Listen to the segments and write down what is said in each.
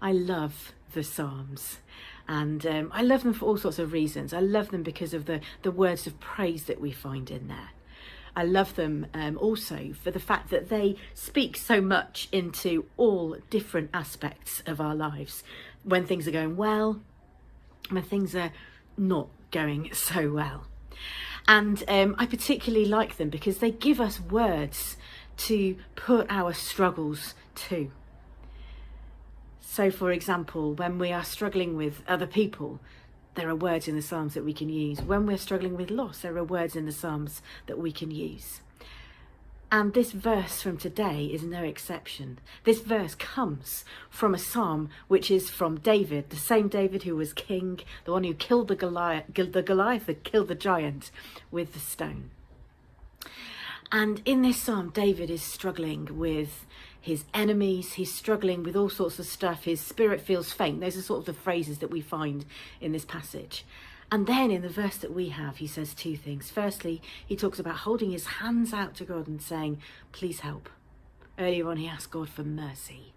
I love the Psalms, and I love them for all sorts of reasons. I love them because of the words of praise that we find in there. I love them also for the fact that they speak so much into all different aspects of our lives. When things are going well, when things are not going so well. And I particularly like them because they give us words to put our struggles to. So, for example, when we are struggling with other people, there are words in the Psalms that we can use. When we're struggling with loss, there are words in the Psalms that we can use. And this verse from today is no exception. This verse comes from a psalm which is from David, the same David who was king, the one who killed the Goliath that killed the giant with the stone. And in this psalm, David is struggling with his enemies. He's struggling with all sorts of stuff. His spirit feels faint. Those are sort of the phrases that we find in this passage. And then in the verse that we have, he says two things. Firstly, he talks about holding his hands out to God and saying, please help. Earlier on, he asked God for mercy.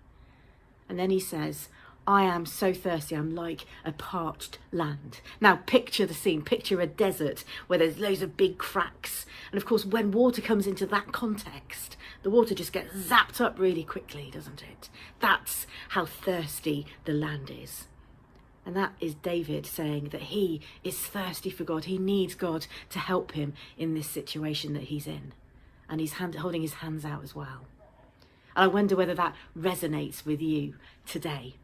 And then he says, I am so thirsty, I'm like a parched land. Now picture the scene, picture a desert where there's loads of big cracks. And of course, when water comes into that context, the water just gets zapped up really quickly, doesn't it? That's how thirsty the land is. And that is David saying that he is thirsty for God. He needs God to help him in this situation that he's in. And he's holding his hands out as well. And I wonder whether that resonates with you today.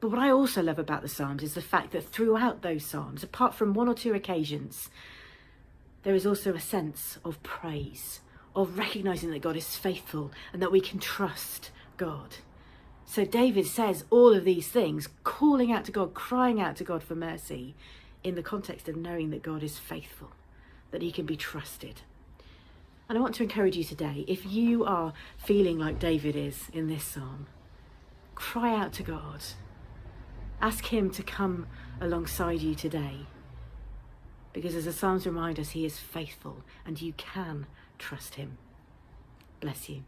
But what I also love about the Psalms is the fact that throughout those Psalms, apart from one or two occasions, there is also a sense of praise, of recognising that God is faithful and that we can trust God. So David says all of these things, calling out to God, crying out to God for mercy, in the context of knowing that God is faithful, that he can be trusted. And I want to encourage you today, if you are feeling like David is in this psalm, cry out to God. Ask him to come alongside you today. Because as the Psalms remind us, he is faithful and you can trust him. Bless you.